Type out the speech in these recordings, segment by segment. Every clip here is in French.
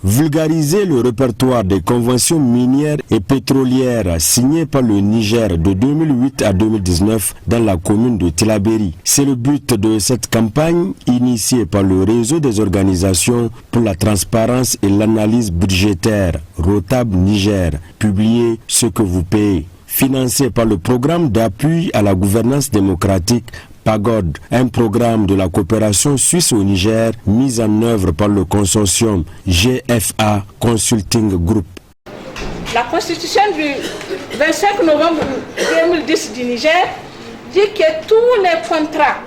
Vulgariser le répertoire des conventions minières et pétrolières signées par le Niger de 2008 à 2019 dans la commune de Tillabéri. C'est le but de cette campagne initiée par le réseau des organisations pour la transparence et l'analyse budgétaire, ROTAB Niger, publié Ce que vous payez, financé par le programme d'appui à la gouvernance démocratique PAGOD, un programme de la coopération suisse au Niger mis en œuvre par le consortium GFA Consulting Group. La constitution du 25 novembre 2010 du Niger dit que tous les contrats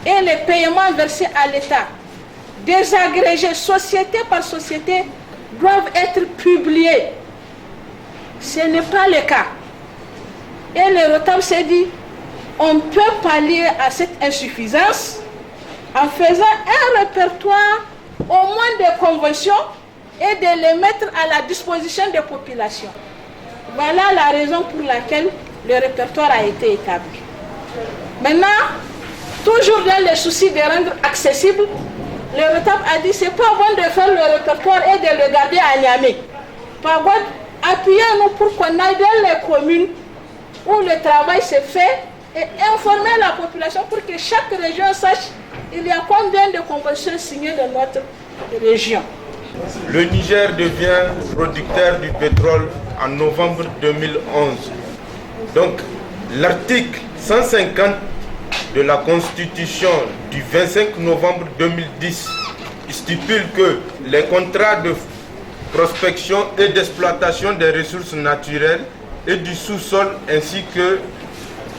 et les paiements versés à l'État, désagrégés société par société, doivent être publiés. Ce n'est pas le cas. Et le ROTAB s'est dit, on peut pallier à cette insuffisance en faisant un répertoire au moins de conventions et de les mettre à la disposition des populations. Voilà la raison pour laquelle le répertoire a été établi. Maintenant, toujours dans le souci de rendre accessible, le ROTAB a dit c'est pas bon de faire le répertoire et de le garder à Niamey. Par contre, appuyez-nous pour qu'on aille dans les communes où le travail se fait et informer la population pour que chaque région sache il y a combien de conventions signées dans notre région. Le Niger devient producteur du pétrole en novembre 2011. Donc l'article 150 de la Constitution du 25 novembre 2010 stipule que les contrats de prospection et d'exploitation des ressources naturelles et du sous-sol ainsi que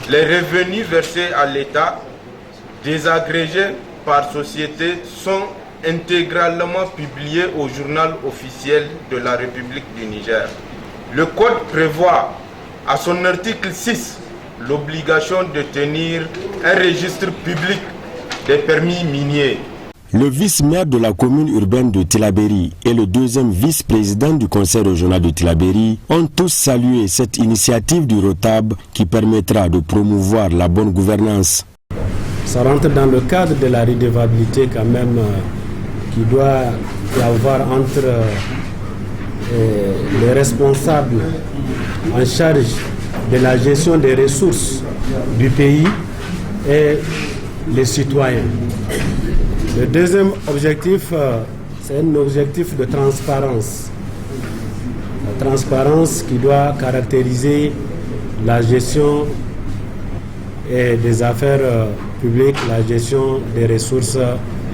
les revenus versés à l'État, désagrégés par société, sont intégralement publiés au journal officiel de la République du Niger. Le Code prévoit à son article 6 l'obligation de tenir un registre public des permis miniers. Le vice-maire de la commune urbaine de Tillabéri et le deuxième vice-président du conseil régional de Tillabéri ont tous salué cette initiative du ROTAB qui permettra de promouvoir la bonne gouvernance. Ça rentre dans le cadre de la redevabilité quand même qui doit y avoir entre les responsables en charge de la gestion des ressources du pays et les citoyens. Le deuxième objectif, c'est un objectif de transparence. La transparence qui doit caractériser la gestion des affaires publiques, la gestion des ressources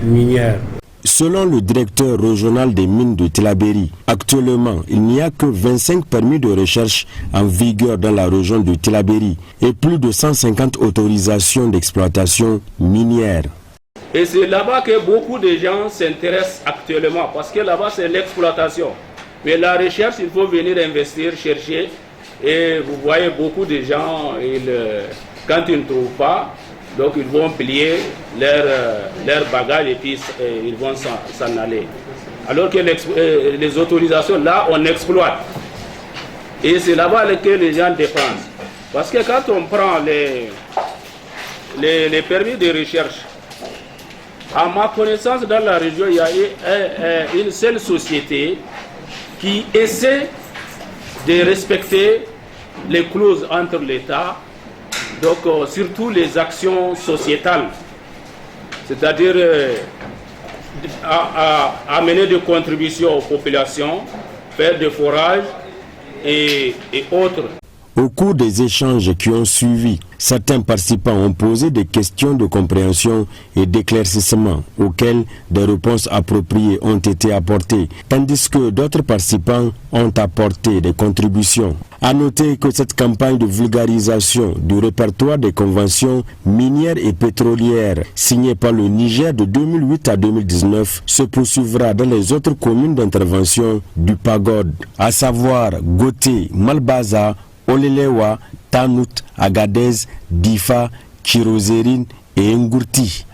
minières. Selon le directeur régional des mines de Tillabéri, actuellement, il n'y a que 25 permis de recherche en vigueur dans la région de Tillabéri et plus de 150 autorisations d'exploitation minière. Et c'est là-bas que beaucoup de gens s'intéressent actuellement, parce que là-bas c'est l'exploitation. Mais la recherche, il faut venir investir, chercher. Et vous voyez beaucoup de gens, quand ils ne trouvent pas, donc ils vont plier leur bagage et puis ils vont s'en aller. Alors que les autorisations, là, on exploite. Et c'est là-bas que les gens dépensent. Parce que quand on prend les permis de recherche, à ma connaissance, dans la région, il y a une seule société qui essaie de respecter les clauses entre l'État, donc surtout les actions sociétales, c'est-à-dire amener des contributions aux populations, faire des forages et autres. Au cours des échanges qui ont suivi, certains participants ont posé des questions de compréhension et d'éclaircissement auxquelles des réponses appropriées ont été apportées, tandis que d'autres participants ont apporté des contributions. À noter que cette campagne de vulgarisation du répertoire des conventions minières et pétrolières signée par le Niger de 2008 à 2019 se poursuivra dans les autres communes d'intervention du PAGOD, à savoir Goté, Malbaza, Olelewa, Tanout, Agadez, Difa, Kirozérine et Ngourti.